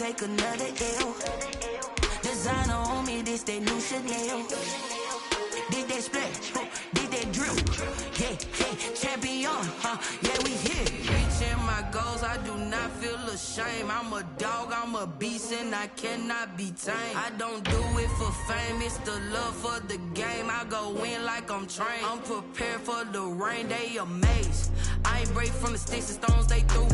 take another L. Designer on me, this that new Chanel. Did that splash, did that drill. Yeah, champion, yeah, we here. Reaching my goals, I do not feel ashamed. I'm a dog, I'm a beast, and I cannot be tamed. I don't do it for fame, it's the love for the game. I go in like I'm trained. I'm prepared for the rain, they amazed. I ain't break from the sticks and stones they threw.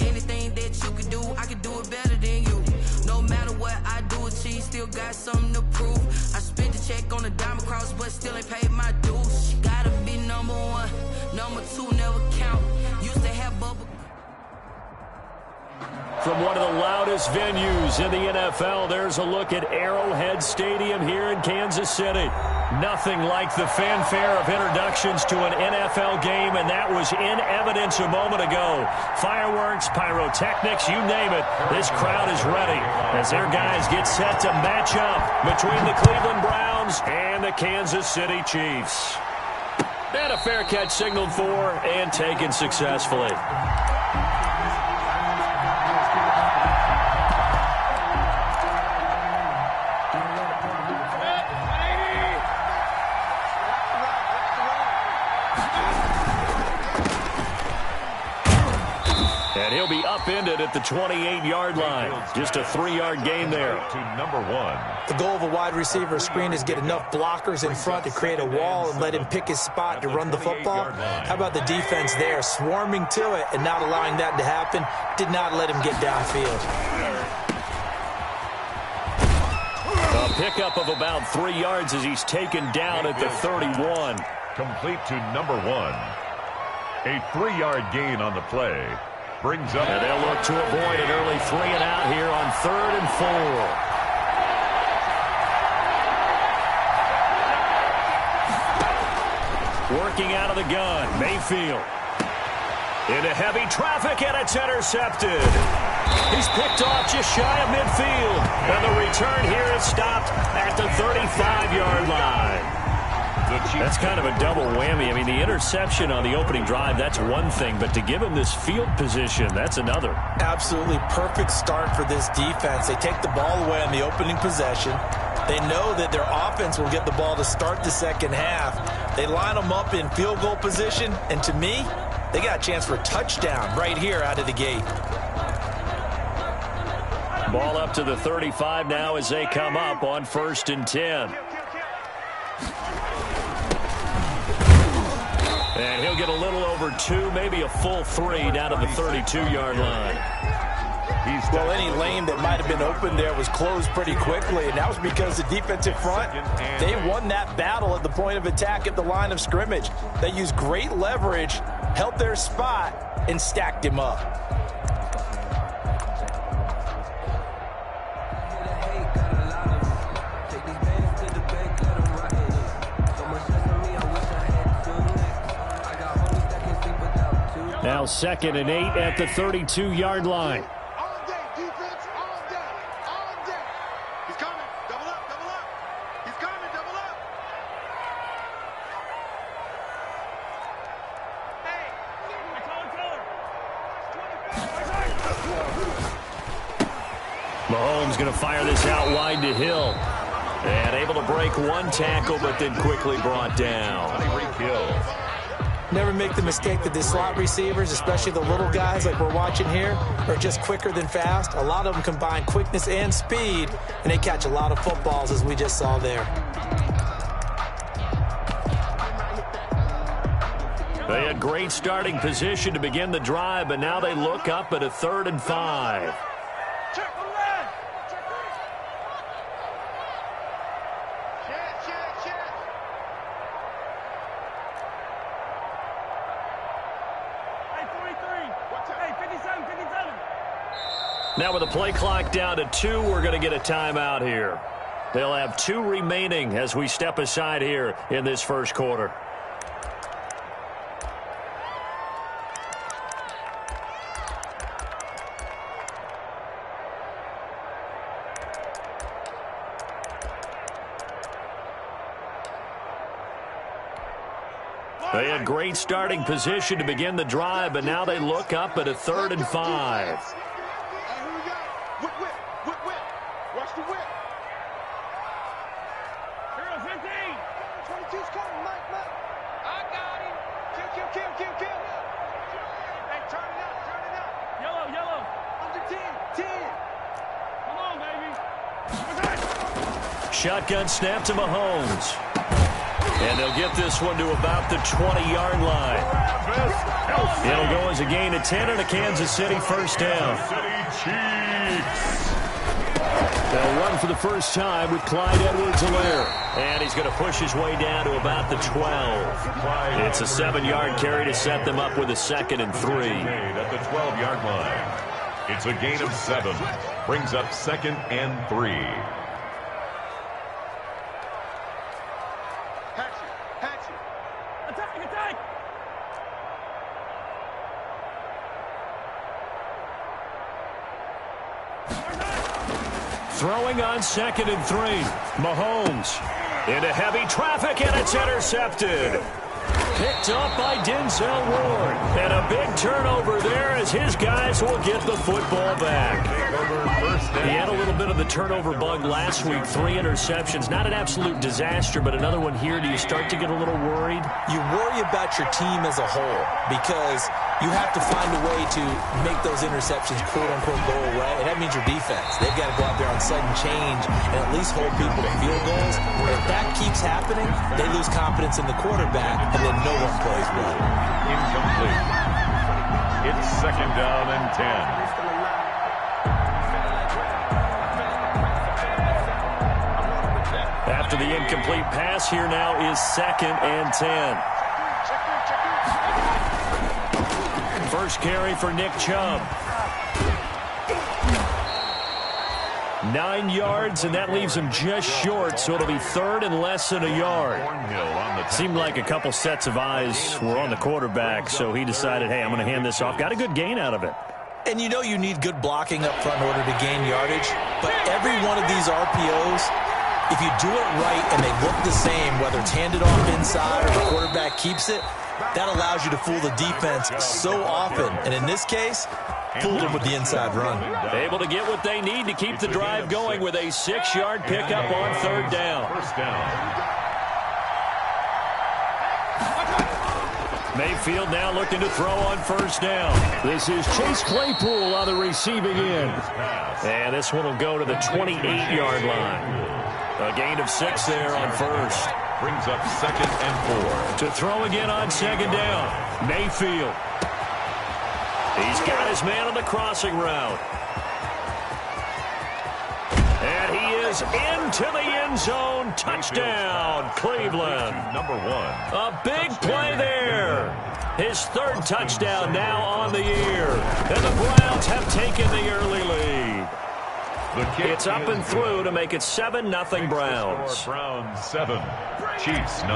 Anything that you can do, I can do it better than you. No matter what I do, achieve, still got something to prove. I spent the check on the diamond cross, but still ain't paid my dues. Gotta be number one, number two never count. Used to have bubble. From one of the loudest venues in the NFL, there's a look at Arrowhead Stadium here in Kansas City. Nothing like the fanfare of introductions to an NFL game, and that was in evidence a moment ago. Fireworks, pyrotechnics, you name it. This crowd is ready as their guys get set to match up between the Cleveland Browns and the Kansas City Chiefs. And a fair catch signaled for and taken successfully. And he'll be upended at the 28-yard line. Just a 3-yard gain there. To number 1. The goal of a wide receiver screen is get enough blockers in front to create a wall and let him pick his spot to run the football. How about the defense there, swarming to it and not allowing that to happen? Did not let him get downfield. A pickup of about 3 yards as he's taken down at the 31. Complete to number 1. A 3-yard gain on the play. Brings up. And they'll look to avoid an early 3-and-out here on 3rd and 4. Working out of the gun, Mayfield. Into heavy traffic, and it's intercepted. He's picked off just shy of midfield. And the return here is stopped at the 35-yard line. That's kind of a double whammy. I mean, the interception on the opening drive, that's one thing. But to give him this field position, that's another. Absolutely perfect start for this defense. They take the ball away on the opening possession. They know that their offense will get the ball to start the second half. They line them up in field goal position. And to me, they got a chance for a touchdown right here out of the gate. Ball up to the 35 now as they come up on 1st and 10. And he'll get a little over 2, maybe a full 3 down to the 32-yard line. Well, any lane that might have been open there was closed pretty quickly, and that was because the defensive front, they won that battle at the point of attack at the line of scrimmage. They used great leverage, held their spot, and stacked him up. Now 2nd and 8 at the 32-yard line. All day, defense, all day, all day. He's coming, double up, double up. He's coming, double up. Hey, Mahomes going to fire this out wide to Hill. And able to break one tackle, but then quickly brought down. Never make the mistake that the slot receivers, especially the little guys like we're watching here, are just quicker than fast. A lot of them combine quickness and speed, and they catch a lot of footballs, as we just saw there. They had great starting position to begin the drive, but now they look up at a 3rd and 5. Now with the play clock down to 2, we're going to get a timeout here. They'll have 2 remaining as we step aside here in this first quarter. They had great starting position to begin the drive, but now they look up at a 3rd and 5. Hey, here we go. Whip, whip. 22's coming, Mike. I got him. Kill. Hey, turn it up. Yellow. Under 10. Come on, baby. Shotgun snap to Mahomes. And they'll get this one to about the 20-yard line. It'll go as a gain of 10 and a Kansas City first down. They'll run for the first time with Clyde Edwards-Helaire. And he's going to push his way down to about the 12. It's a 7-yard carry to set them up with a 2nd and 3. At the 12-yard line. It's a gain of 7. Brings up 2nd and 3. Hatchet. Attack. Throwing on 2nd and 3. Mahomes into heavy traffic, and it's intercepted. Picked up by Denzel Ward. And a big turnover there as his guys will get the football back. He had a little bit of the turnover bug last week. 3 interceptions. Not an absolute disaster, but another one here. Do you start to get a little worried? You worry about your team as a whole because you have to find a way to make those interceptions, quote-unquote, go away, and that means your defense. They've got to go out there on sudden change and at least hold people to field goals. If that keeps happening, they lose confidence in the quarterback, and then no one plays well. Incomplete. It's 2nd down and 10. After the incomplete pass, here now is 2nd and 10. First carry for Nick Chubb. 9 yards, and that leaves him just short, so it'll be 3rd and less than a yard. Seemed like a couple sets of eyes were on the quarterback, so he decided, hey, I'm going to hand this off. Got a good gain out of it. And you know you need good blocking up front in order to gain yardage, but every one of these RPOs, if you do it right and they look the same, whether it's handed off inside or the quarterback keeps it, that allows you to fool the defense so often. And in this case, fooled them with the inside run. Able to get what they need to keep the drive going with a 6-yard pickup on 3rd down. First down. Mayfield now looking to throw on 1st down. This is Chase Claypool on the receiving end. And this one will go to the 28-yard line. A gain of 6 there on 1st. Brings up 2nd and 4. To throw again on 2nd down. Mayfield. He's got his man on the crossing route. And he is into the end zone. Touchdown, Cleveland. Number 1. A big play there. His 3rd touchdown now on the year. And the Browns have taken the early lead. It's up and through to make it 7-0 Browns. Browns 7, Chiefs 0.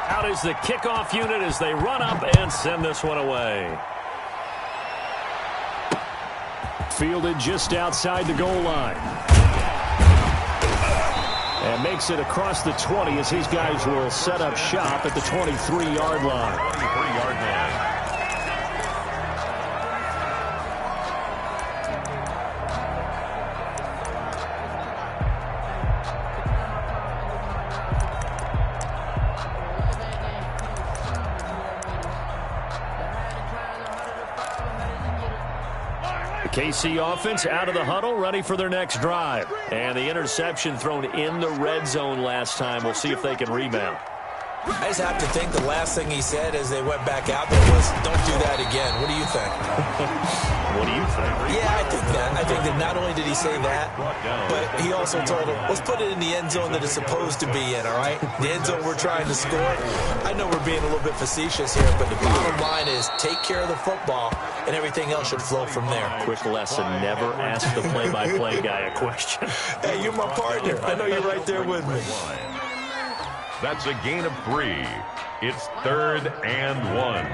Out is the kickoff unit as they run up and send this one away. Fielded just outside the goal line. And makes it across the 20 as his guys will set up shop at the 23-yard line. 23-yard line. KC offense out of the huddle, ready for their next drive. And the interception thrown in the red zone last time. We'll see if they can rebound. I just have to think the last thing he said as they went back out there was, don't do that again. What do you think? What do you think? Yeah, I think that. I think that not only did he say that, but he also told him, let's put it in the end zone that it's supposed to be in, all right? The end zone we're trying to score. I know we're being a little bit facetious here, but the bottom line is take care of the football, and everything else should flow from there. Quick lesson, never ask the play-by-play guy a question. Hey, you're my partner. I know you're right there with me. That's a gain of 3. It's 3rd and 1.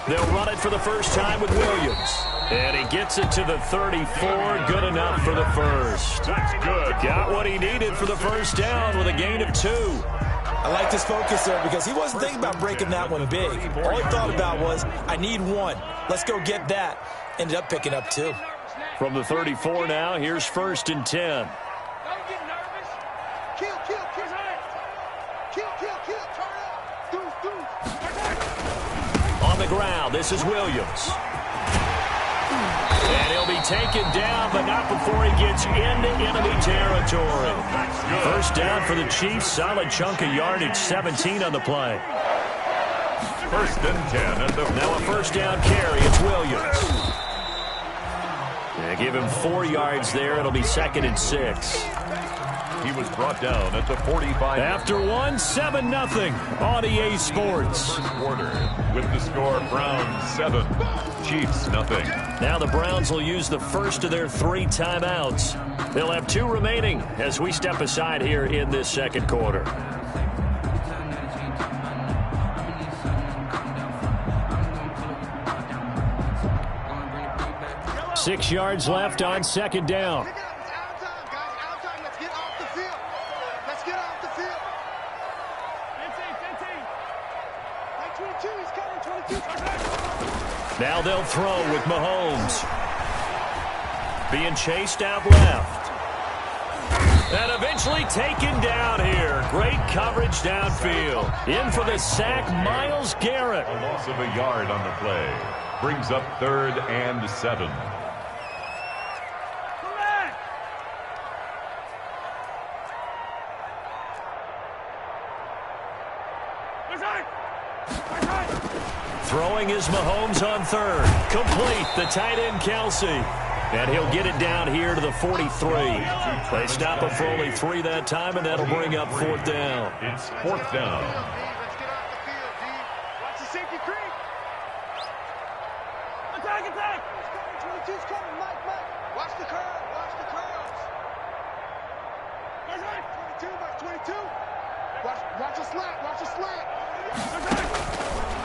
They'll run it for the first time with Williams. And he gets it to the 34. Good enough for the first. That's good. Got what he needed for the first down with a gain of 2. I like this focus there because he wasn't thinking about breaking that one big. All he thought about was, I need 1. Let's go get that. Ended up picking up 2. From the 34 now, here's 1st and 10. Don't get nervous. Kill. Turn up. Deuce. On the ground, this is Williams. And he'll be taken down, but not before he gets into enemy territory. 1st down for the Chiefs. Solid chunk of yardage, 17 on the play. 1st and 10 at the now a 1st down carry. It's Williams. They give him 4 yards there. It'll be 2nd and 6. He was brought down at the 45. After 1, 7-0 on EA Sports. Quarter with the score Browns 7, Chiefs 0. Now the Browns will use the first of their 3 timeouts. They'll have 2 remaining as we step aside here in this 2nd quarter. 6 yards left on 2nd down. Now they'll throw with Mahomes. Being chased out left. And eventually taken down here. Great coverage downfield. In for the sack, Myles Garrett. A loss of a yard on the play. Brings up 3rd and 7. Throwing is Mahomes on 3rd. Complete, the tight end Kelsey. And he'll get it down here to the 43. They stop it for only 3 that time, and that'll bring up 4th down. It's 4th down. Let's get off the field, D. Watch the safety creep. Attack. 22's coming, Mike. Watch the curve. Watch the curves. 22. Watch a slant.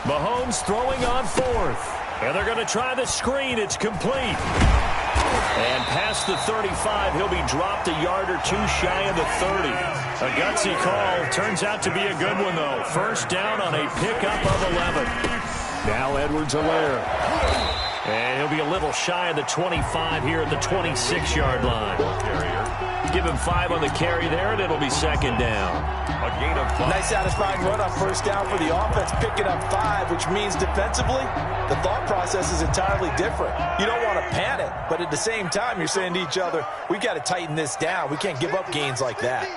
Mahomes throwing on 4th. And they're going to try the screen. It's complete. And past the 35, he'll be dropped a yard or 2 shy of the 30. A gutsy call. Turns out to be a good one, though. 1st down on a pickup of 11. Now Edwards-Helaire. And he'll be a little shy of the 25 here at the 26-yard line. Give him 5 on the carry there, and it'll be 2nd down. A gain of 5. Nice satisfying run on 1st down for the offense, picking up 5, which means defensively, the thought process is entirely different. You don't want to panic, but at the same time, you're saying to each other, we got to tighten this down. We can't give up gains like that.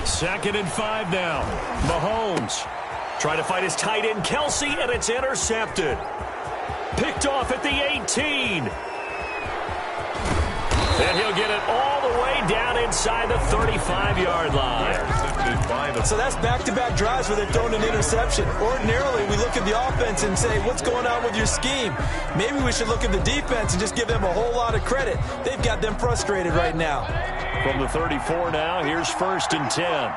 Second and 5 now. Mahomes trying to fight his tight end Kelsey, and it's intercepted. Picked off at the 18. And he'll get it all the way down inside the 35-yard line. So that's back-to-back drives where they've thrown an interception. Ordinarily, we look at the offense and say, what's going on with your scheme? Maybe we should look at the defense and just give them a whole lot of credit. They've got them frustrated right now. From the 34 now, here's 1st and 10.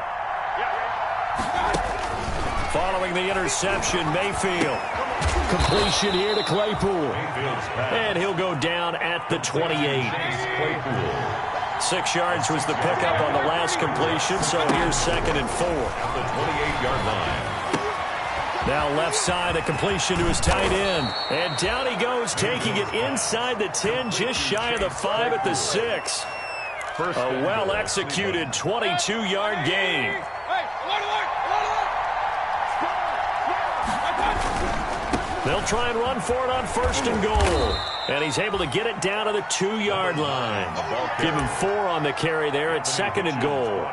Following the interception, Mayfield. Completion here to Claypool. And he'll go down at the 28. 6 yards was the pickup on the last completion, so here's 2nd and 4. The 28-yard line. Now left side, a completion to his tight end. And down he goes, taking it inside the 10, just shy of the 5 at the 6. A well-executed 22-yard gain. They'll try and run for it on 1st and goal. And he's able to get it down to the 2-yard line. Give him 4 on the carry there at 2nd and goal.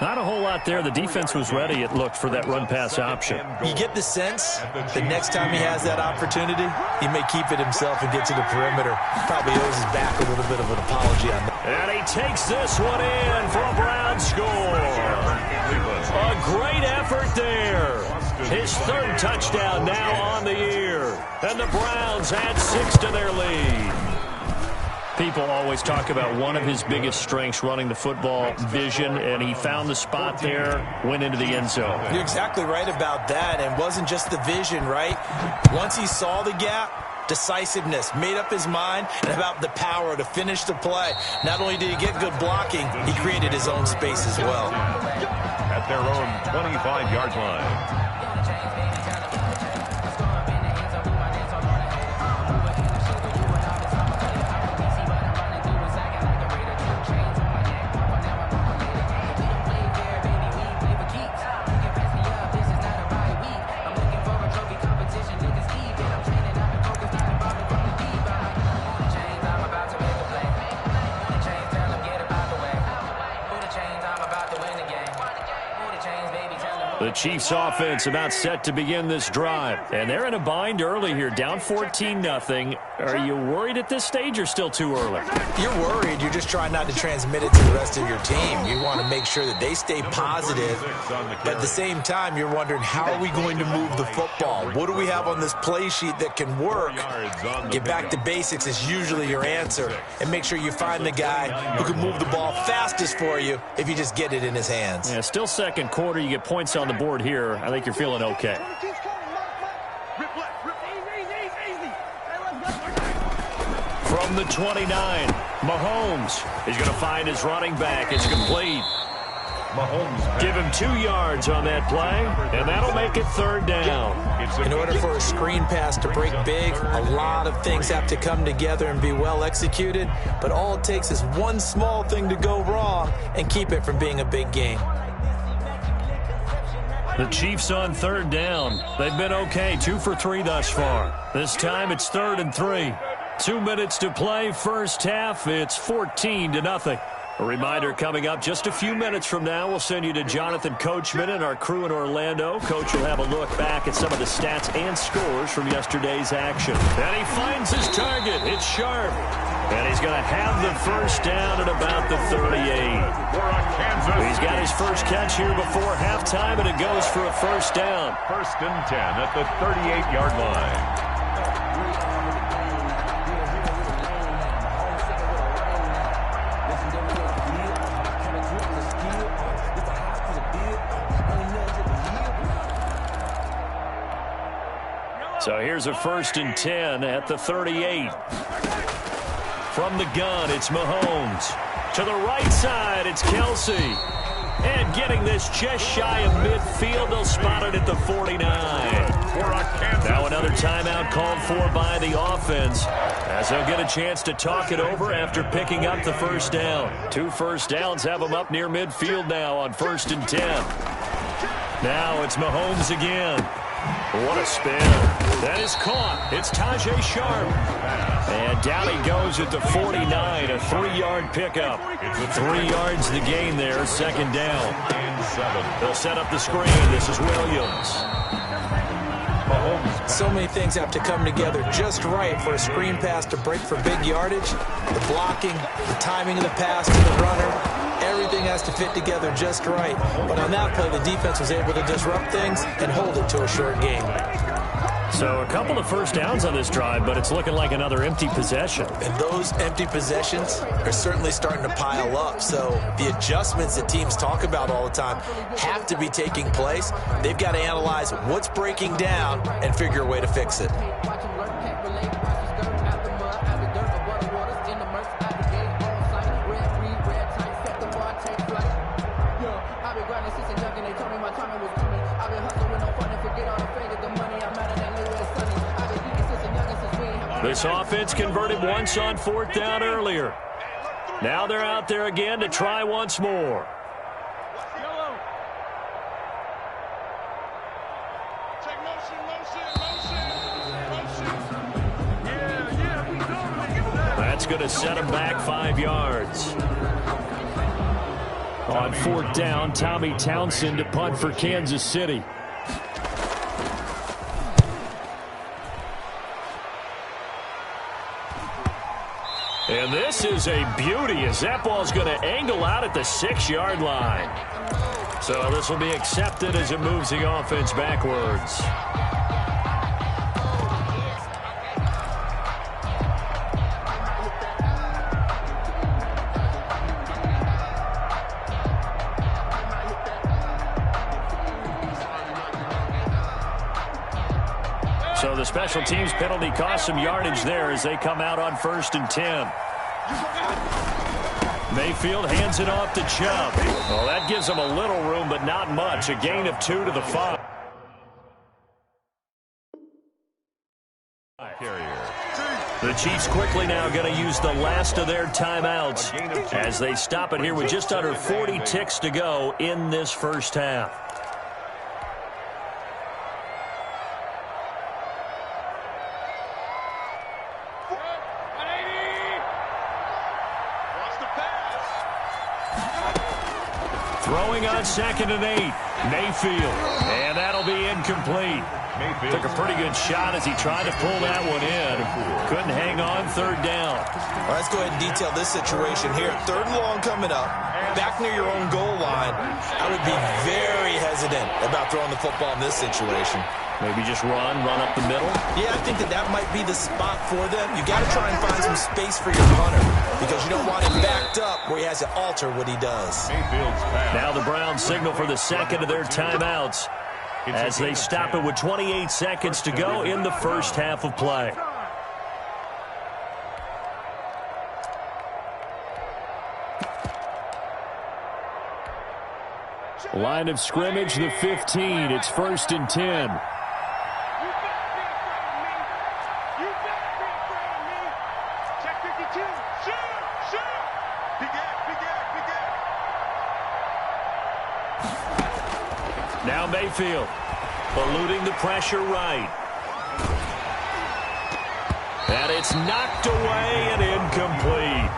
Not a whole lot there. The defense was ready, it looked, for that run-pass option. You get the sense the next time he has that opportunity, he may keep it himself and get to the perimeter. Probably owes his back a little bit of an apology on that. And he takes this one in for a Brown score. A great effort there. His 3rd touchdown now on the year. And the Browns add 6 to their lead. People always talk about one of his biggest strengths, running the football, vision, and he found the spot there, went into the end zone. You're exactly right about that, and wasn't just the vision, right? Once he saw the gap, decisiveness, made up his mind, and about the power to finish the play. Not only did he get good blocking, he created his own space as well. At at their own 25-yard line. The Chiefs offense about set to begin this drive. And they're in a bind early here, down 14-0. Are you worried at this stage or still too early? You're worried. You're just trying not to transmit it to the rest of your team. You want to make sure that they stay positive. But at the same time, you're wondering, how are we going to move the football? What do we have on this play sheet that can work? Get back to basics is usually your answer. And make sure you find the guy who can move the ball fastest for you if you just get it in his hands. Yeah, still second quarter. You get points on the board here. I think you're feeling okay. From the 29, Mahomes is going to find his running back. It's complete. Mahomes Give him 2 yards on that play, and that'll make it third down. In order for a screen pass to break big, a lot of things have to come together and be well executed, but all it takes is one small thing to go wrong and keep it from being a big game. The Chiefs on third down. They've been okay, 2 for 3 thus far. This time it's 3rd and 3. 2 minutes to play, first half. It's 14-0. A reminder coming up just a few minutes from now. We'll send you to Jonathan Coachman and our crew in Orlando. Coach will have a look back at some of the stats and scores from yesterday's action. And he finds his target. It's Sharp. And he's going to have the first down at about the 38. He's got his first catch here before halftime, and it goes for a first down. 1st and 10 at the 38-yard line. So here's a 1st and 10 at the 38. From the gun, it's Mahomes. To the right side, it's Kelsey. And getting this just shy of midfield, they'll spot it at the 49. Now another timeout called for by the offense, as they'll get a chance to talk it over after picking up the first down. 2 first downs have them up near midfield now on 1st and 10. Now it's Mahomes again. What a spin. That is caught. It's Tajay Sharp. And down he goes at the 49, a 3-yard pickup. 3 yards the gain there, 2nd down. They'll set up the screen. This is Williams. So many things have to come together just right for a screen pass to break for big yardage. The blocking, the timing of the pass to the runner. Everything has to fit together just right. But on that play, the defense was able to disrupt things and hold it to a short game. So a couple of first downs on this drive, but it's looking like another empty possession. And those empty possessions are certainly starting to pile up. So the adjustments that teams talk about all the time have to be taking place. They've got to analyze what's breaking down and figure a way to fix it. This offense converted once on 4th down earlier. Now they're out there again to try once more. That's going to set them back 5 yards. On 4th down, Tommy Townsend to punt for Kansas City. And this is a beauty as that ball's going to angle out at the 6-yard line. So this will be accepted as it moves the offense backwards. So the special teams penalty cost some yardage there as they come out on 1st and 10. Mayfield hands it off to Chubb. Well, that gives him a little room, but not much. A gain of 2 to the 5. The Chiefs quickly now going to use the last of their timeouts as they stop it here with just under 40 ticks to go in this first half. Throwing on 2nd and 8. Mayfield. And that'll be incomplete. Took a pretty good shot as he tried to pull that one in. Couldn't hang on 3rd down. Well, let's go ahead and detail this situation here. 3rd and long coming up. Back near your own goal line. I would be very hesitant about throwing the football in this situation. Maybe just run up the middle? Yeah, I think that might be the spot for them. You got to try and find some space for your punter because you don't want him backed up where he has to alter what he does. Now the Browns signal for the 2nd of their timeouts as they stop it with 28 seconds to go in the first half of play. Line of scrimmage, the 15. It's 1st and 10. Now Mayfield, eluding the pressure right. And it's knocked away and incomplete.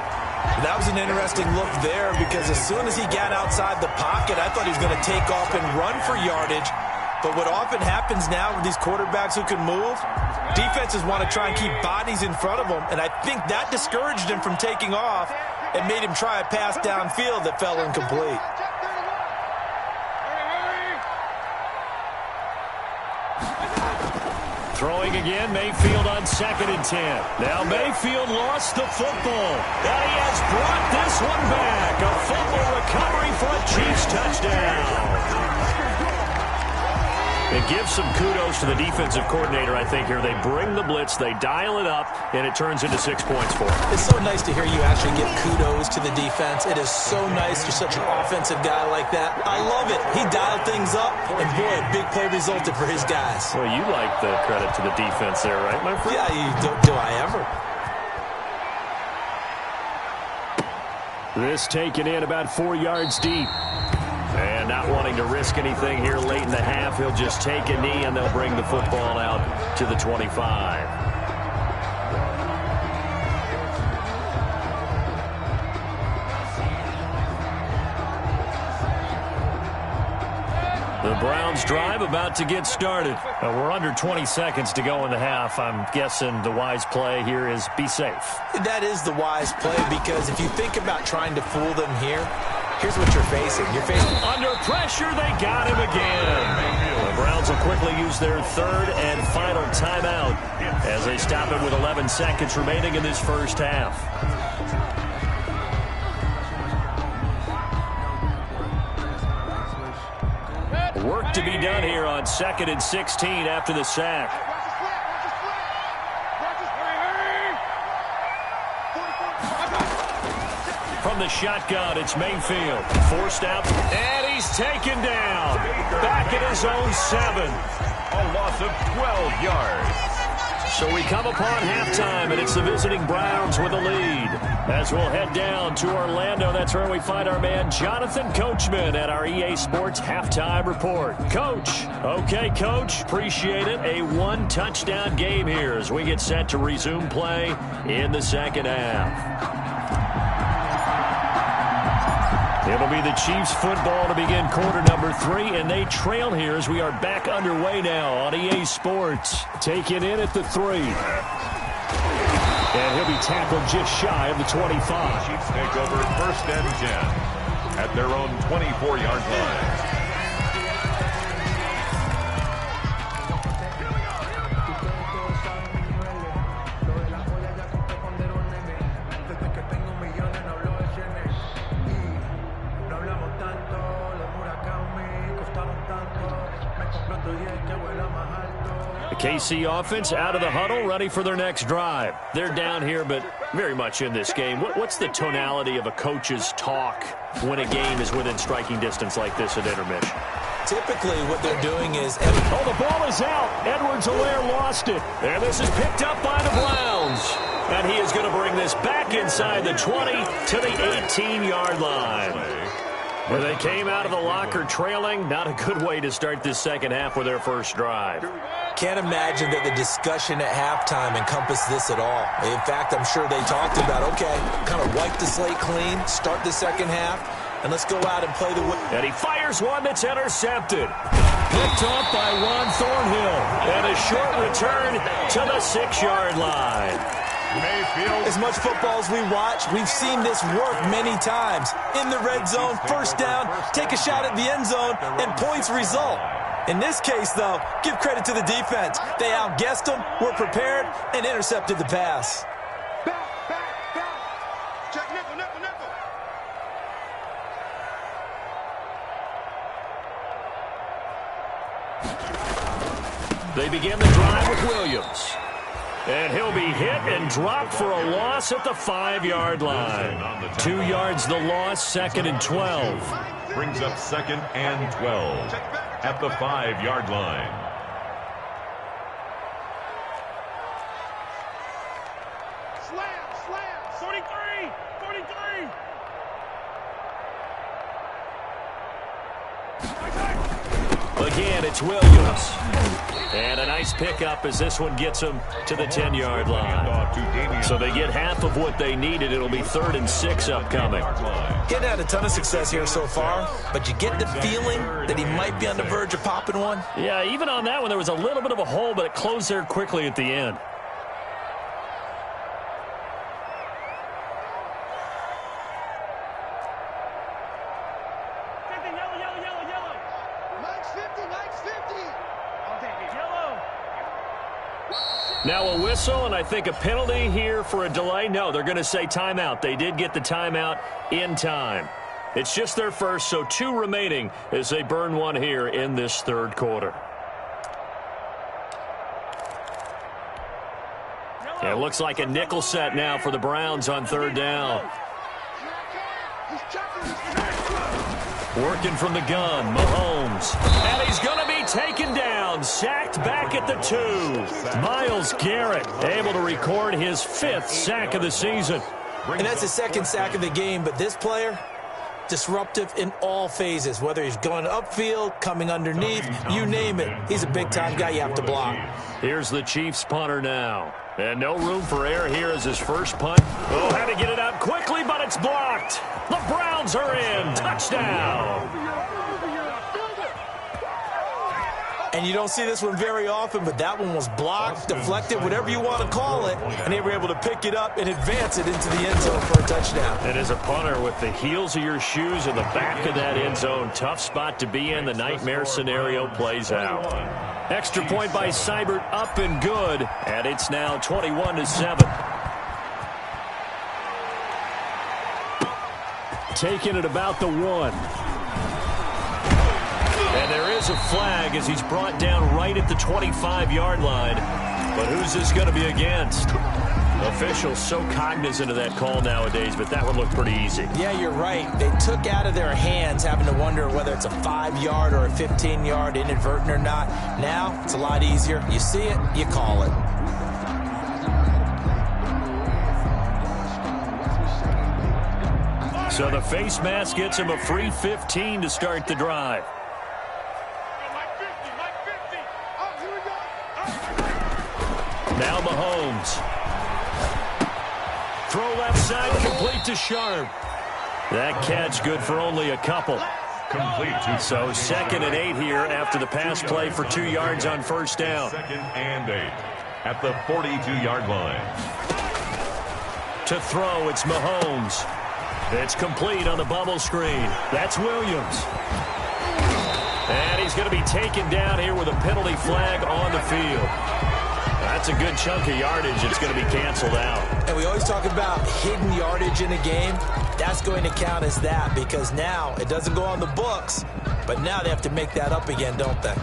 That was an interesting look there because as soon as he got outside the pocket, I thought he was going to take off and run for yardage. But what often happens now with these quarterbacks who can move, defenses want to try and keep bodies in front of them. And I think that discouraged him from taking off and made him try a pass downfield that fell incomplete. Throwing again, Mayfield on 2nd and 10. Now Mayfield lost the football. And he has brought this one back. A fumble recovery for a Chiefs touchdown. It gives some kudos to the defensive coordinator, I think, here. They bring the blitz, they dial it up, and it turns into 6 points for them. It's so nice to hear you actually give kudos to the defense. It is so nice you're such an offensive guy like that. I love it. He dialed things up, and boy, a big play resulted for his guys. Well, you like the credit to the defense there, right, my friend? Yeah, do I ever? This taken in about 4 yards deep. And not wanting to risk anything here late in the half, he'll just take a knee and they'll bring the football out to the 25. The Browns drive about to get started. We're under 20 seconds to go in the half. I'm guessing the wise play here is be safe. That is the wise play because if you think about trying to fool them here, here's what you're facing. You're facing under pressure. They got him again. The Browns will quickly use their 3rd and final timeout as they stop it with 11 seconds remaining in this first half. Work to be done here on 2nd and 16 after the sack. From the shotgun, it's Mayfield. Forced out, and he's taken down. Back at his own 7. A loss of 12 yards. So we come upon halftime, and it's the visiting Browns with a lead. As we'll head down to Orlando, that's where we find our man Jonathan Coachman at our EA Sports Halftime Report. Coach. Okay, Coach. Appreciate it. A 1-touchdown game here as we get set to resume play in the second half. It'll be the Chiefs football to begin quarter number 3, and they trail here as we are back underway now on EA Sports. Taken in at the 3. And he'll be tackled just shy of the 25. Chiefs take over 1st and 10 at their own 24-yard line. The KC offense out of the huddle, ready for their next drive. They're down here, but very much in this game. What's the tonality of a coach's talk when a game is within striking distance like this at intermission? Typically, what they're doing is... Oh, the ball is out. Edwards-Helaire lost it. And this is picked up by the Browns. And he is going to bring this back inside the 20 to the 18-yard line. Where they came out of the locker trailing. Not a good way to start this second half with their first drive. Can't imagine that the discussion at halftime encompassed this at all. In fact, I'm sure they talked about, okay, kind of wipe the slate clean, start the second half, and let's go out and play the... And he fires one that's intercepted. Picked off by Ron Thornhill. And a short return to the 6-yard line. Mayfield. As much football as we watch, we've seen this work many times. In the red zone, first down, take a shot at the end zone, and points result. In this case, though, give credit to the defense. They outguessed them, were prepared, and intercepted the pass. Back. Check nickel. They begin the drive with Williams. And he'll be hit and dropped for a loss at the 5-yard line. 2 yards the loss, 2nd and 12. Brings up 2nd and 12 at the 5-yard line. Slam. 43. Again, it's Williams. And a nice pickup as this one gets them to the 10-yard line. So they get half of what they needed. It'll be 3rd and 6 upcoming. Getting had a ton of success here so far, but you get the feeling that he might be on the verge of popping one. Yeah, even on that one, there was a little bit of a hole, but it closed there quickly at the end. Now a whistle, and I think a penalty here for a delay. No, they're going to say timeout. They did get the timeout in time. It's just their first, so 2 remaining as they burn one here in this 3rd quarter. Yeah, it looks like a nickel set now for the Browns on 3rd down. Working from the gun, Mahomes. And he's going to be taken down, sacked back at the 2. Myles Garrett able to record his 5th sack of the season. And that's his 2nd sack of the game, but this player, disruptive in all phases, whether he's going upfield, coming underneath, you name it. He's a big-time guy you have to block. Here's the Chiefs punter now. And no room for error here as his first punt. Oh, had to get it out quickly, but it's blocked. The Browns are in. Touchdown. And you don't see this one very often, but that one was blocked, deflected, whatever you want to call it, and they were able to pick it up and advance it into the end zone for a touchdown. And as a punter, with the heels of your shoes in the back of that end zone, tough spot to be in. The nightmare scenario plays out. Extra point by Seibert, up and good, and it's now 21-7. Taking it about the 1. And there is a flag as he's brought down right at the 25-yard line. But who's this going to be against? Officials so cognizant of that call nowadays, but that one looked pretty easy. Yeah, you're right. They took out of their hands having to wonder whether it's a 5-yard or a 15-yard, inadvertent or not. Now, it's a lot easier. You see it, you call it. So the face mask gets him a free 15 to start the drive. Now Mahomes. Throw left side, complete to Sharp. That catch good for only a couple. Complete. So 2nd and 8 here after the pass play for 2 yards on first down. 2nd and 8 at the 42-yard line. To throw, it's Mahomes. It's complete on the bubble screen. That's Williams. And he's going to be taken down here with a penalty flag on the field. That's a good chunk of yardage. It's going to be canceled out. And we always talk about hidden yardage in a game. That's going to count as that because now it doesn't go on the books, but now they have to make that up again, don't they?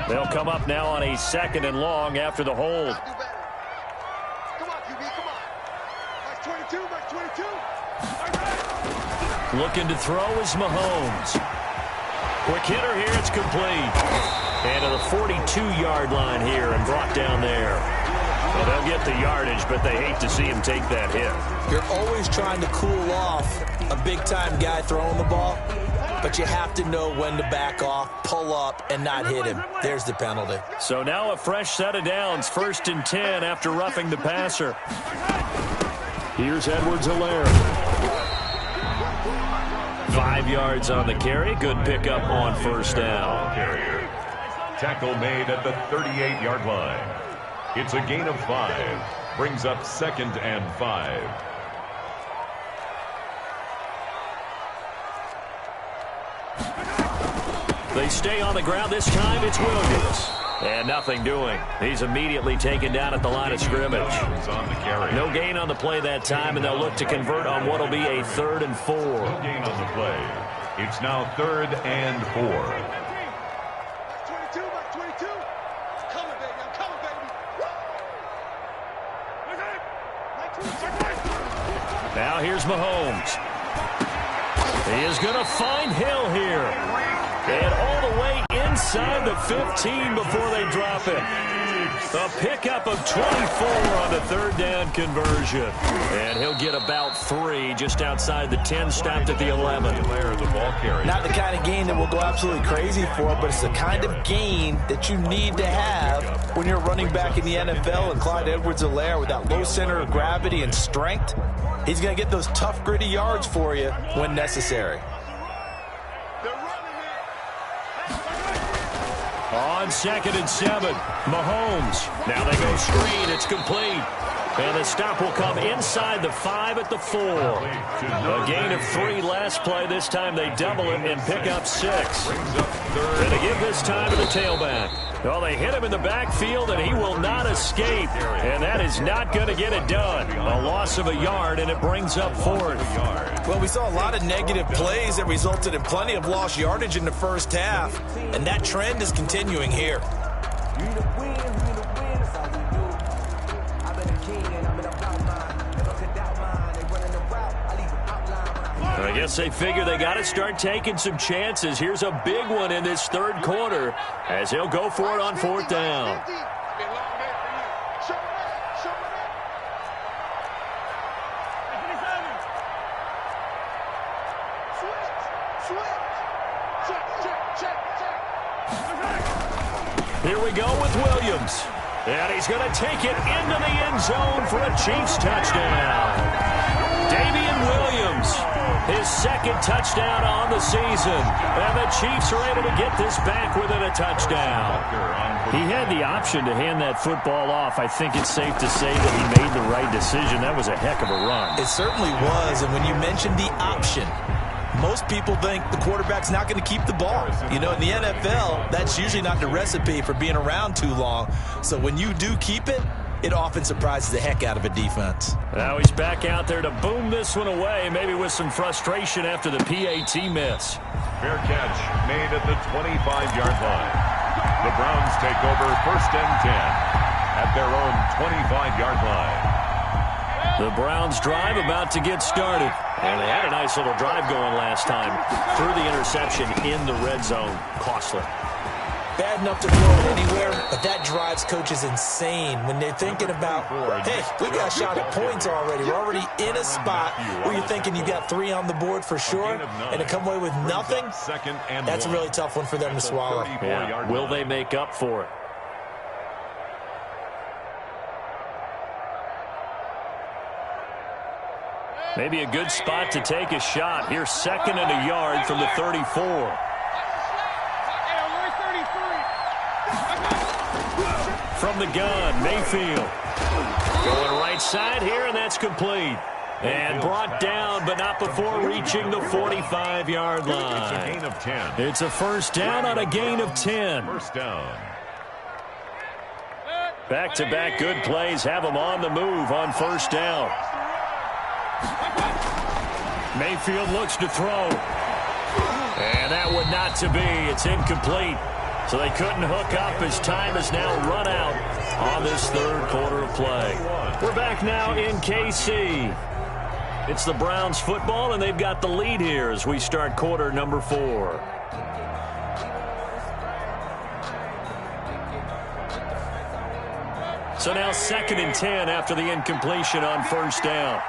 They'll come up now on a 2nd and long after the hold. Come on, QB, come on. Mark 22, Mark 22. Looking to throw is Mahomes. Quick hitter here, it's complete. And to the 42-yard line here and brought down there. Well, they'll get the yardage, but they hate to see him take that hit. You're always trying to cool off a big-time guy throwing the ball, but you have to know when to back off, pull up, and not hit him. There's the penalty. So now a fresh set of downs, 1st and 10 after roughing the passer. Here's Edwards-Helaire. 5 yards on the carry. Good pickup on 1st down. Tackle made at the 38-yard line. It's a gain of 5. Brings up 2nd and 5. They stay on the ground. This time it's Williams. And nothing doing. He's immediately taken down at the line of scrimmage. No gain on the play that time, and they'll look to convert on what will be a 3rd and 4. No gain on the play. It's now 3rd and 4. 22, Mark 22. I'm coming, baby. I'm coming, baby. Now here's Mahomes. He is going to find Hill here. And all the way inside the 15 before they drop it. A pickup of 24 on the 3rd down conversion. And he'll get about 3 just outside the 10, stopped at the 11. Not the kind of gain that we'll go absolutely crazy for, but it's the kind of gain that you need to have when you're running back in the NFL. And Clyde Edwards-Helaire, with that low center of gravity and strength, he's going to get those tough, gritty yards for you when necessary. On 2nd and 7, Mahomes. Now they go screen. It's complete. And the stop will come inside the 5 at the 4. A gain of 3 last play. This time they double it and pick up 6. And they give this time to the tailback. Well, they hit him in the backfield, and he will not escape. And that is not going to get it done. A loss of a yard, and it brings up 4th. Well, we saw a lot of negative plays that resulted in plenty of lost yardage in the 1st half, and that trend is continuing here. I guess they figure they got to start taking some chances. Here's a big one in this 3rd quarter as he'll go for it on 4th down. Here we go with Williams. And he's going to take it into the end zone for a Chiefs touchdown. Damian Williams, his 2nd touchdown on the season. And the Chiefs are able to get this back within a touchdown. He had the option to hand that football off. I think it's safe to say that he made the right decision. That was a heck of a run. It certainly was. And when you mentioned the option, most people think the quarterback's not going to keep the ball. You know, in the NFL, that's usually not the recipe for being around too long. So when you do keep it, it often surprises the heck out of a defense. Now he's back out there to boom this one away, maybe with some frustration after the PAT miss. Fair catch made at the 25-yard line. The Browns take over 1st and 10 at their own 25-yard line. The Browns drive about to get started. And they had a nice little drive going last time. Threw the interception in the red zone. Costly. Bad enough to throw it anywhere, but that drives coaches insane when they're thinking about, hey, we got a shot at points already. We're already in a spot where you're thinking you got 3 on the board for sure, and to come away with nothing, that's a really tough one for them to swallow. Yeah. Will they make up for it? Maybe a good spot to take a shot. Here's 2nd and a yard from the 34. From the gun, Mayfield. Going right side here, and that's complete. And brought down, but not before reaching the 45-yard line. It's a gain of 10. It's a 1st down on a gain of 10. 1st down. Back-to-back good plays have them on the move on 1st down. Mayfield looks to throw. And that would not to be. It's incomplete. So they couldn't hook up as time has now run out on this third quarter of play. We're back now in KC. It's the Browns football, and they've got the lead here as we start quarter number 4. So now 2nd and 10 after the incompletion on first down.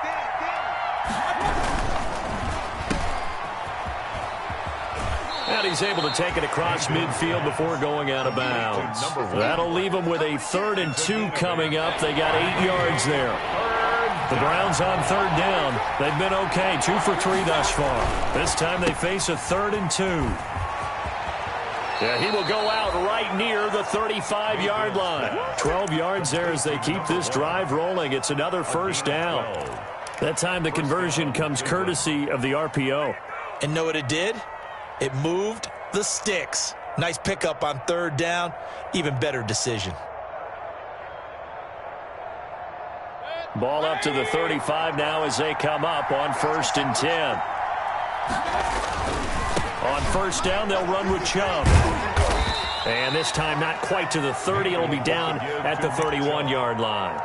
And he's able to take it across midfield before going out of bounds. That'll leave them with a 3rd and 2 coming up. They got 8 yards there. The Browns on 3rd down. They've been okay, 2 for 3 thus far. This time they face a 3rd and 2. Yeah, he will go out right near the 35-yard line. 12 yards there as they keep this drive rolling. It's another first down. That time the conversion comes courtesy of the RPO. And know what it did? It moved the sticks. Nice pickup on 3rd down. Even better decision. Ball up to the 35 now as they come up on 1st and 10. On first down, they'll run with Chubb. And this time not quite to the 30. It'll be down at the 31-yard line.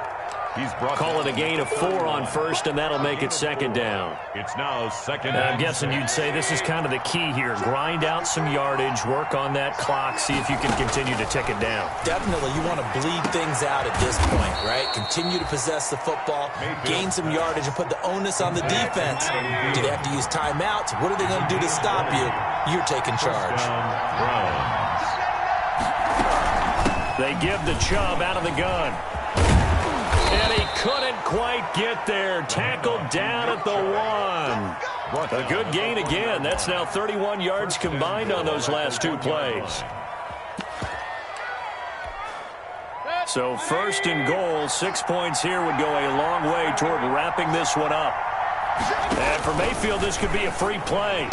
Call it a gain of 4 on first, and that'll make it 2nd down. It's now 2nd. I'm guessing you'd say this is kind of the key here. Grind out some yardage, work on that clock, see if you can continue to tick it down. Definitely, you want to bleed things out at this point, right? Continue to possess the football, gain some yardage, and put the onus on the defense. Do they have to use timeouts? What are they going to do to stop you? You're taking charge. They give the Chubb out of the gun. And he couldn't quite get there. Tackled down at the 1. A good gain again. That's now 31 yards combined on those last 2 plays. So 1st and goal, 6 points here would go a long way toward wrapping this one up. And for Mayfield, this could be a free play.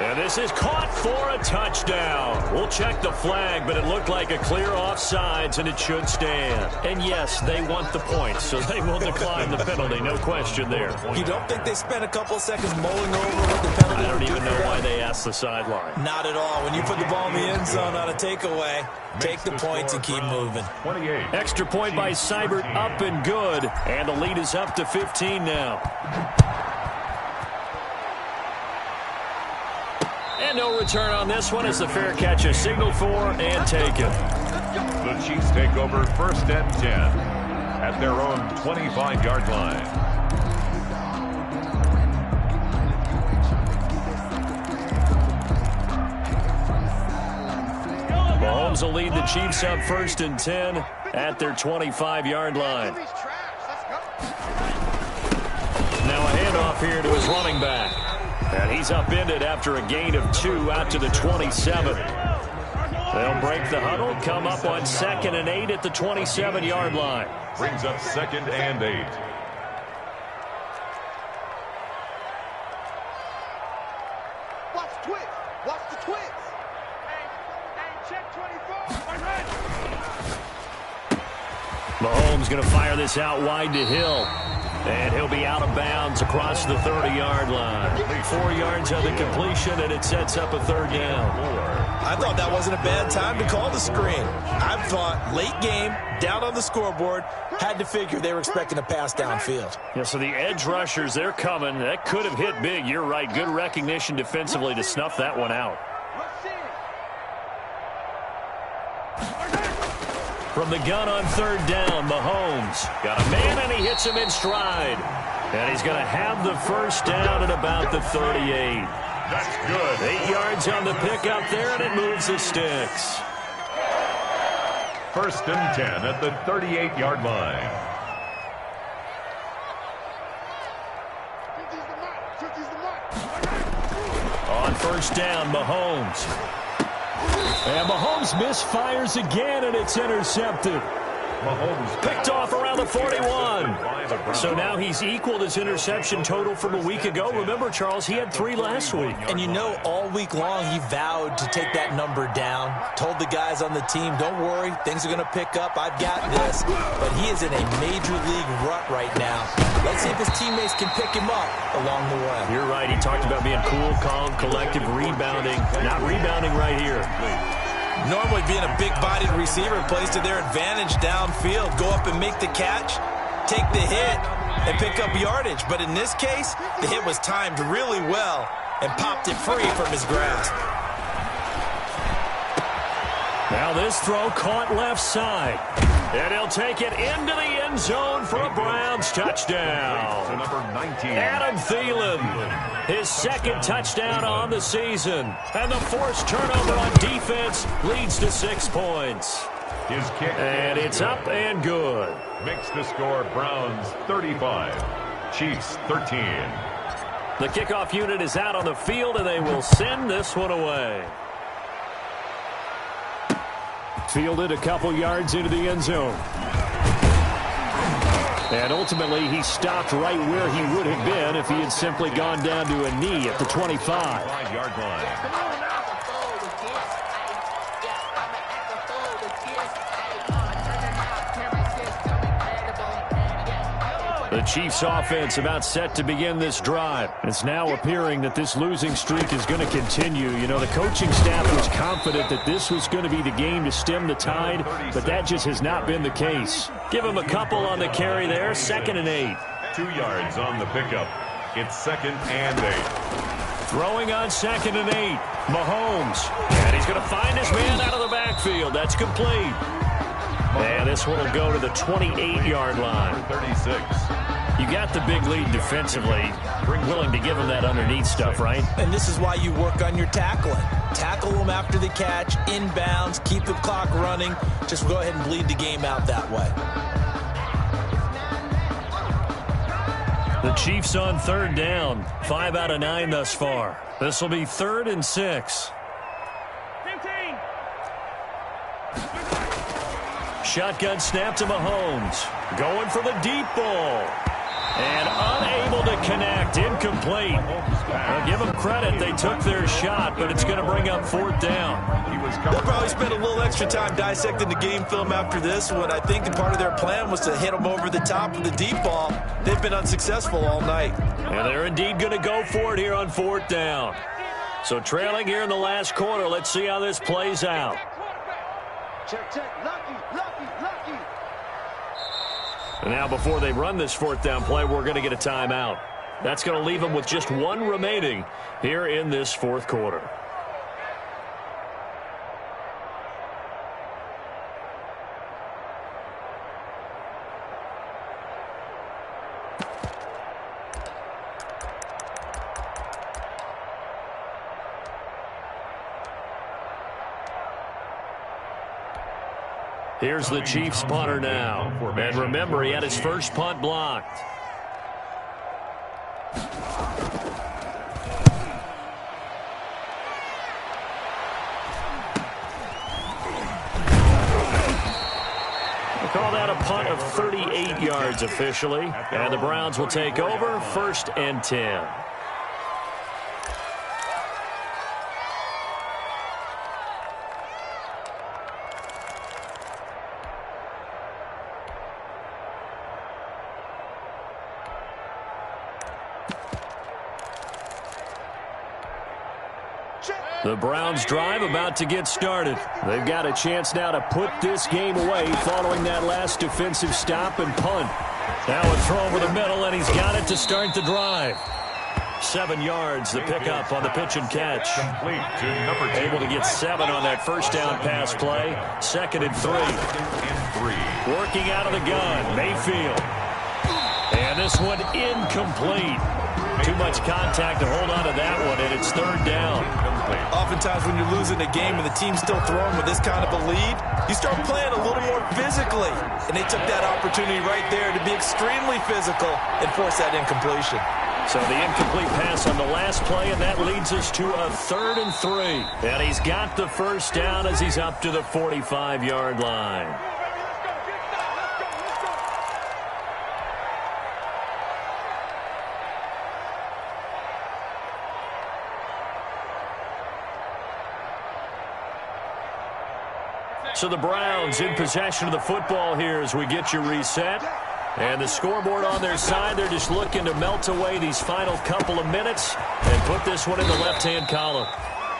And this is caught for a touchdown. We'll check the flag, but it looked like a clear offsides, and it should stand. And yes, they want the points, so they will decline the penalty. No question there. You don't think they spent a couple of seconds mulling over what the penalty I don't would do even know why they asked the sideline. Not at all. When you put the ball in the end zone on a takeaway, take the points and keep moving. 28. Extra point by Seibert, up and good. And the lead is up to 15 now. And no return on this one as the fair catch is signaled for and taken. The Chiefs take over 1st and 10 at their own 25-yard line. Mahomes will lead the Chiefs up 1st and 10 at their 25-yard line. Now a handoff here to his running back. And he's upended after a gain of 2 out to the 27. They'll break the huddle, come up on 2nd and 8 at the 27-yard line. Brings up 2nd and 8. Watch the twist. Watch the twist. Hey, check 24. Mahomes going to fire this out wide to Hill. And he'll be out of bounds across the 30-yard line. 4 yards on the completion, and it sets up a 3rd down. I thought that wasn't a bad time to call the screen. I thought late game, down on the scoreboard, had to figure they were expecting a pass downfield. Yeah, so the edge rushers, they're coming. That could have hit big. You're right. Good recognition defensively to snuff that one out. From the gun on 3rd down, Mahomes got a man, and he hits him in stride. And he's going to have the first down at about the 38. That's good. 8 yards on the pickup there, and it moves the sticks. 1st and 10 at the 38-yard line. On first down, Mahomes. And Mahomes misfires again, and it's intercepted. Mahomes Picked off around the 41. So now he's equaled his interception total from a week ago. Remember, Charles, he had 3 last week. And you know, all week long, he vowed to take that number down. Told the guys on the team, don't worry, things are going to pick up. I've got this. But he is in a major league rut right now. Let's see if his teammates can pick him up along the way. You're right. He talked about being cool, calm, collective, rebounding. Not rebounding right here. Normally being a big-bodied receiver plays to their advantage downfield. Go up and make the catch, take the hit, and pick up yardage. But in this case, the hit was timed really well and popped it free from his grasp. Now this throw caught left side. And he'll take it into the end zone for a Browns touchdown. To number 19. Adam Thielen, his second touchdown on the season. And the forced turnover on defense leads to 6 points. His kick. And it's up and good. Makes the score Browns 35, Chiefs 13. The kickoff unit is out on the field, and they will send this one away. Fielded a couple yards into the end zone. And ultimately, he stopped right where he would have been if he had simply gone down to a knee at the 25. 5-yard line. The Chiefs offense about set to begin this drive. It's now appearing that this losing streak is going to continue. You know, the coaching staff was confident that this was going to be the game to stem the tide, but that just has not been the case. Give him a couple on the carry there, 2nd and 8. 2 yards on the pickup. It's 2nd and 8. Throwing on 2nd and 8. Mahomes. And he's going to find his man out of the backfield. That's complete. And this one will go to the 28-yard line. 36. You got the big lead defensively. Willing to give them that underneath stuff, right? And this is why you work on your tackling. Tackle them after the catch, inbounds, keep the clock running. Just go ahead and bleed the game out that way. The Chiefs on 3rd down. 5 out of 9 thus far. This will be 3rd and 6. Shotgun snap to Mahomes. Going for the deep ball. And unable to connect. Incomplete. Now give them credit. They took their shot, but it's going to bring up 4th down. They'll probably spend a little extra time dissecting the game film after this one. I think part of their plan was to hit them over the top of the deep ball. They've been unsuccessful all night. And they're indeed going to go for it here on 4th down. So trailing here in the last quarter. Let's see how this plays out. Check. Lucky. And now before they run this 4th down play, we're going to get a timeout. That's going to leave them with just 1 remaining here in this 4th quarter. Here's the Chiefs punter now. And remember, he had his first punt blocked. We'll call that a punt of 38 yards officially. And the Browns will take over 1st and 10. The Browns drive about to get started. They've got a chance now to put this game away following that last defensive stop and punt. Now a throw over the middle, and he's got it to start the drive. 7 yards, the pickup on the pitch and catch. Complete to number 2. Able to get 7 on that first down pass play. 2nd and 3. Working out of the gun, Mayfield. And this one incomplete. Too much contact to hold on to that one, and it's 3rd down. Oftentimes when you're losing a game and the team's still throwing with this kind of a lead, you start playing a little more physically. And they took that opportunity right there to be extremely physical and force that incompletion. So the incomplete pass on the last play, and that leads us to a 3rd and 3. And he's got the first down as he's up to the 45-yard line. So the Browns in possession of the football here as we get you reset. And the scoreboard on their side, they're just looking to melt away these final couple of minutes and put this one in the left-hand column.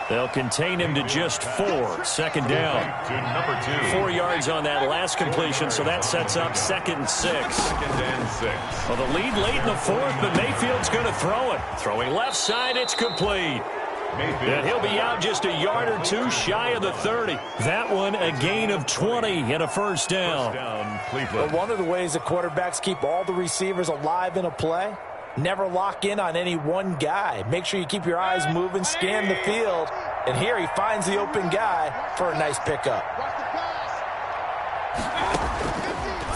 They'll contain him to just 4. Second down. To number 2. 4 yards on that last completion, so that sets up 2nd and 6. 2nd and 6. Well, the lead late in the 4th, but Mayfield's going to throw it. Throwing left side, it's complete. And he'll be out just a yard or 2 shy of the 30. That one a gain of 20 and a first down. Well, one of the ways the quarterbacks keep all the receivers alive in a play, never lock in on any one guy. Make sure you keep your eyes moving, scan the field, and here he finds the open guy for a nice pickup.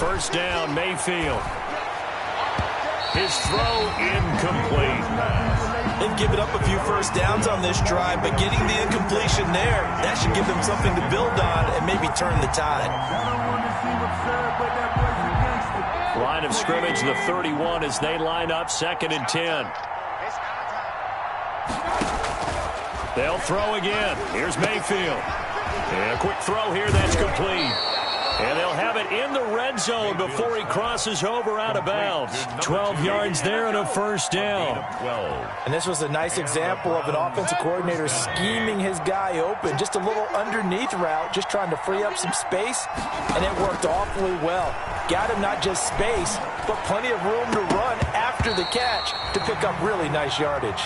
First down, Mayfield. His throw incomplete. They've given up a few first downs on this drive, but getting the incompletion there, that should give them something to build on and maybe turn the tide. Line of scrimmage, the 31 as they line up 2nd and 10. They'll throw again. Here's Mayfield. And a quick throw here, that's complete. And they'll have it in the red zone before he crosses over out of bounds. 12 yards there and a first down. And this was a nice example of an offensive coordinator scheming his guy open. Just a little underneath route, just trying to free up some space, and it worked awfully well. Got him not just space, but plenty of room to run after the catch to pick up really nice yardage.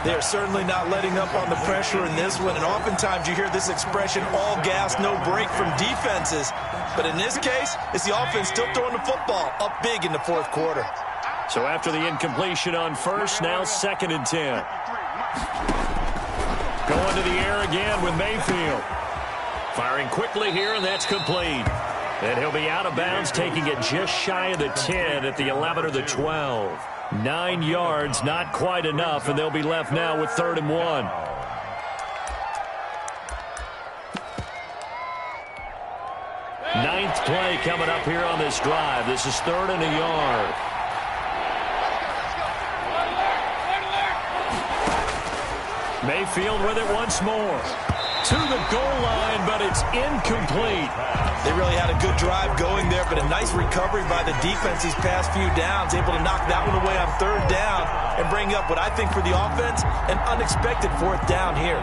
They're certainly not letting up on the pressure in this one, and oftentimes you hear this expression, all gas, no break from defenses. But in this case, it's the offense still throwing the football up big in the 4th quarter. So after the incompletion on first, now 2nd and 10. Going to the air again with Mayfield. Firing quickly here, and that's complete. And he'll be out of bounds, taking it just shy of the 10 at the 11 or the 12. 9 yards, not quite enough, and they'll be left now with 3rd and 1. Ninth play coming up here on this drive. This is 3rd and a yard. Mayfield with it once more. To the goal line, but it's incomplete. They really had a good drive going there, but a nice recovery by the defense these past few downs, able to knock that one away on 3rd down and bring up what I think for the offense, an unexpected 4th down here.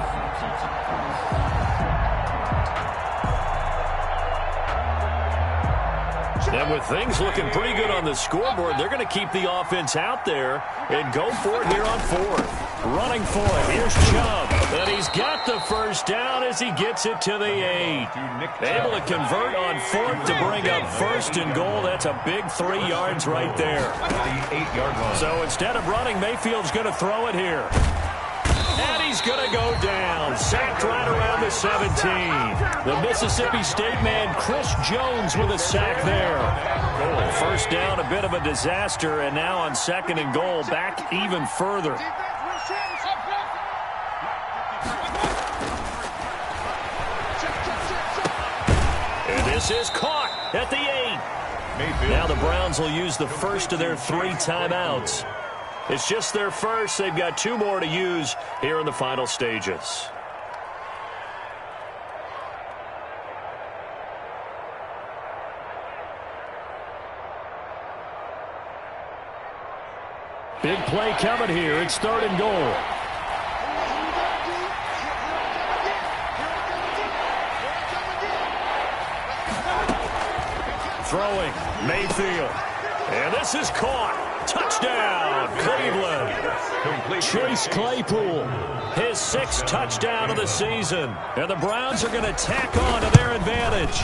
And with things looking pretty good on the scoreboard, they're going to keep the offense out there and go for it here on 4th. Running for it, here's Chubb. And he's got the first down as he gets it to the 8. Able to convert on 4th to bring up 1st and goal. That's a big 3 yards right there. The 8-yard line. So instead of running, Mayfield's going to throw it here. And he's going to go down. Sacked right around the 17. The Mississippi State man, Chris Jones, with a sack there. First down, a bit of a disaster, and now on 2nd and goal, back even further. And this is caught at the 8. Now the Browns will use the first of their 3 timeouts. It's just their first. They've got 2 more to use here in the final stages. Big play coming here. It's 3rd and goal. Throwing, Mayfield. And this is caught. Touchdown, Cleveland. Chase Claypool, his 6th touchdown of the season. And the Browns are going to tack on to their advantage.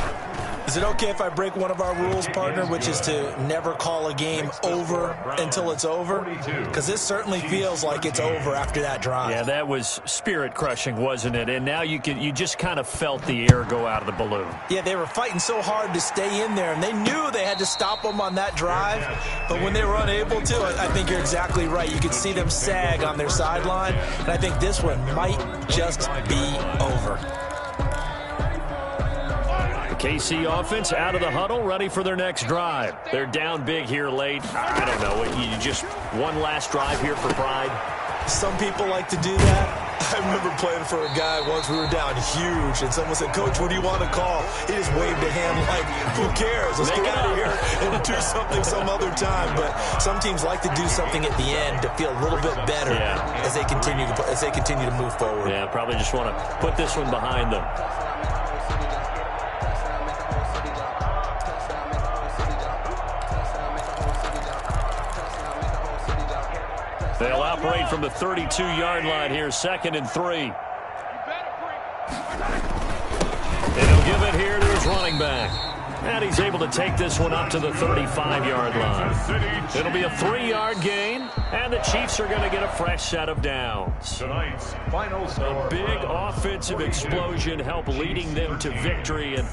Is it okay if I break one of our rules, partner, which is to never call a game over until it's over? Because this certainly feels like it's over after that drive. Yeah, that was spirit-crushing, wasn't it? And now you just kind of felt the air go out of the balloon. Yeah, they were fighting so hard to stay in there, and they knew they had to stop them on that drive. But when they were unable to, I think you're exactly right. You could see them sag on their sideline, and I think this one might just be over. KC offense out of the huddle, ready for their next drive. They're down big here late. I don't know. You just one last drive here for pride. Some people like to do that. I remember playing for a guy once. We were down huge, and someone said, "Coach, what do you want to call?" He just waved a hand like, "Who cares? Let's get out of here and do something some other time." But some teams like to do something at the end to feel a little bit better as they continue to move forward. Yeah, probably just want to put this one behind them. They'll operate from the 32-yard line here, 2nd and 3. And he'll give it here to his running back. And he's able to take this one up to the 35-yard line. It'll be a 3-yard gain, and the Chiefs are going to get a fresh set of downs. Tonight's final score. A big offensive explosion helped leading them to victory, and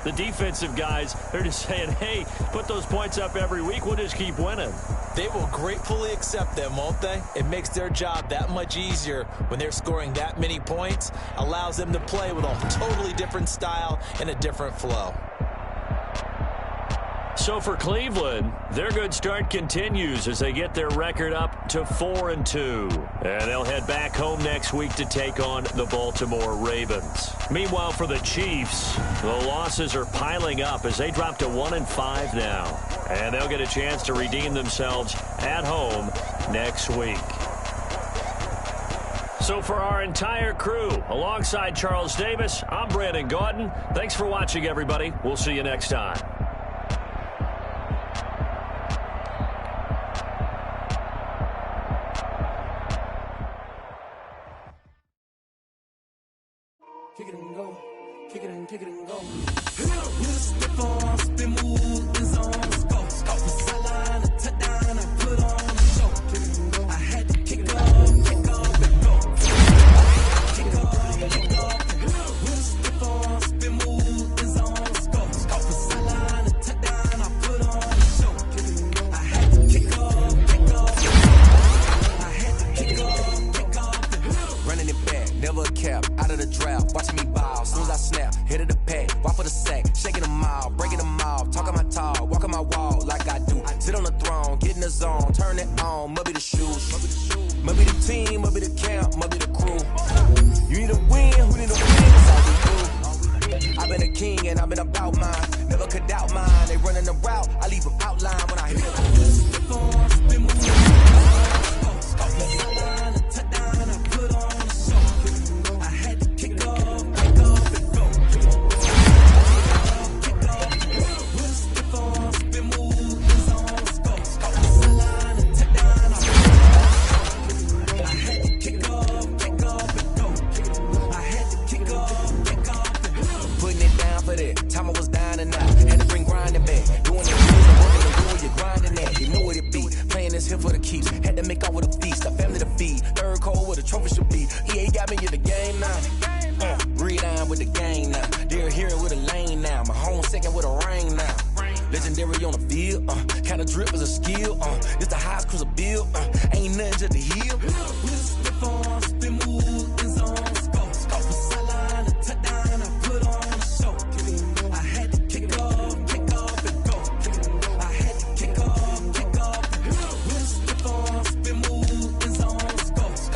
the defensive guys, they're just saying, hey, put those points up every week, we'll just keep winning. They will gratefully accept them, won't they? It makes their job that much easier when they're scoring that many points. Allows them to play with a totally different style and a different flow. So for Cleveland, their good start continues as they get their record up to 4-2. And they'll head back home next week to take on the Baltimore Ravens. Meanwhile, for the Chiefs, the losses are piling up as they drop to 1-5 now. And they'll get a chance to redeem themselves at home next week. So for our entire crew, alongside Charles Davis, I'm Brandon Gaudin. Thanks for watching, everybody. We'll see you next time. Kick it and go. Kick it and go. Step on, spin, move, and zone. Go. Off the sideline, a touchdown, I put on the show. Kick it and go. I had to kick off, and go. Kick off, and go. Step on, spin, move, and zone. Go. Off the sideline, a touchdown, I put on the show. Kick it and go. I had to kick off. I had to kick off, and go. Running it back, never cap, out of the draft. Watching me ball, soon as I snap, hit of the pack, walk for the sack, shaking them out, breaking them out, talking my talk, walking my wall like I do. Sit on the throne, get in the zone, turn it on, must be the shoes, must be the team, must be the camp, must be the crew. You need to win, who need to win, that's all we do. I've been a king and I've been about mine, never could doubt mine. They running the route, I leave them outline when I hit it. Time I was dying and out, had to bring grinding back. Doing it good and working and doing your grinding that. You know what it be, playing this here for the keeps. Had to make off with a feast, a family to feed. Third cold where the trophy should be. EA got me in the game now. Breathe on with the game now. They're here with a lane now. My home second with a rain now. Legendary on the field, kinda drip is a skill. This the highest cruiser bill, ain't nothing just the hill. Slip on, spin, move, and zone. Off the sideline, a touchdown, I put on the show. I had to kick off, and go. I had to kick off, and go. Slip on, spin, move, and zone.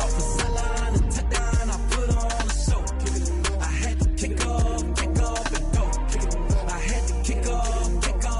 Off the sideline, a touchdown, I put on the show. I had to kick off, and go. I had to kick off, and go.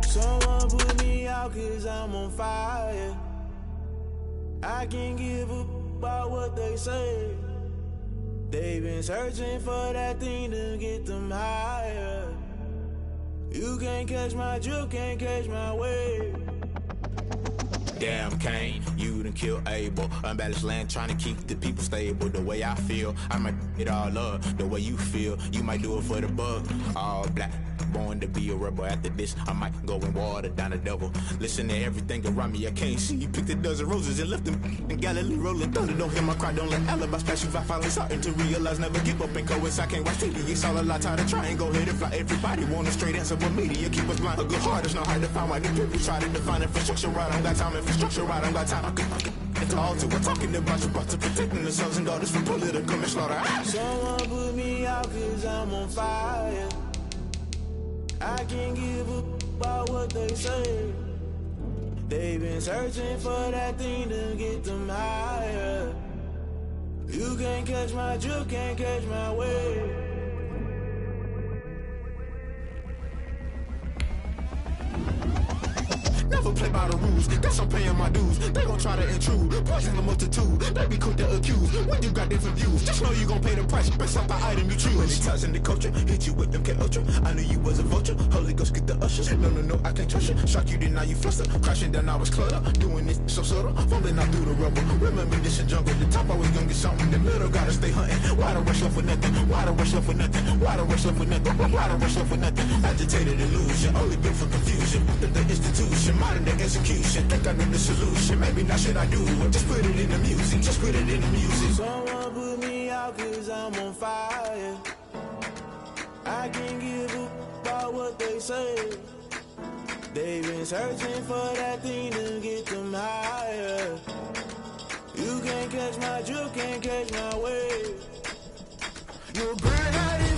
Someone put me out 'cause I'm on fire. I can't give a about what they say. They've been searching for that thing to get them higher. You can't catch my drift, can't catch my wave. Damn, Kane, you you done kill Abel. Unbalanced land trying to keep the people stable. The way I feel, I might it all up. The way you feel, you might do it for the bug. All black, born to be a rebel. After this, I might go and water down the devil. Listen to everything around me, I can't see. Picked a dozen roses and left them in Galilee rolling thunder. Don't hear my cry, don't let alibis pass you. I finally starting to realize, never give up and coincide. I can't watch TV, it's all a lot. Tired of trying, go ahead and fly. Everybody want a straight answer, but media keep us blind. A good heart is not hard to find. Why the people try to define infrastructure right? I don't got time, infrastructure right? I don't got time. I can it's all to we're talking about you, about to protecting the sons and daughters from political manslaughter. Someone put me out cause I'm on fire. I can't give up about what they say. They've been searching for that thing to get them higher. You can't catch my drift, can't catch my wave. Never play by the rules, guess I'm paying my dues. They gon' try to intrude, poison the multitude. They be quick to accuse, when you got different views. Just know you gon' pay the price, based off the item you choose. Many times in the culture, hit you with them K-Ultra. I knew you was a vulture, Holy Ghost get the ushers. No, I can't trust you. Shock you, then now you fluster. Crashing down, I was clutter. Doing this so subtle, fumbling out through the rubble. Remember this a jungle, the top always gonna get something. In the middle, gotta stay hunting. Why the rush left with nothing? Why the rush left with nothing? Why the rush left with nothing? Why the rush left with nothing? Agitated illusion, only built for confusion. The institution, modern day execution. Think I know the solution. Maybe not should I do it? Just put it in the music. Just put it in the music. Someone put me out cause I'm on fire. I can't give up about what they say. They've been searching for that thing to get them higher. You can't catch my drift, can't catch my wave. You'll burn out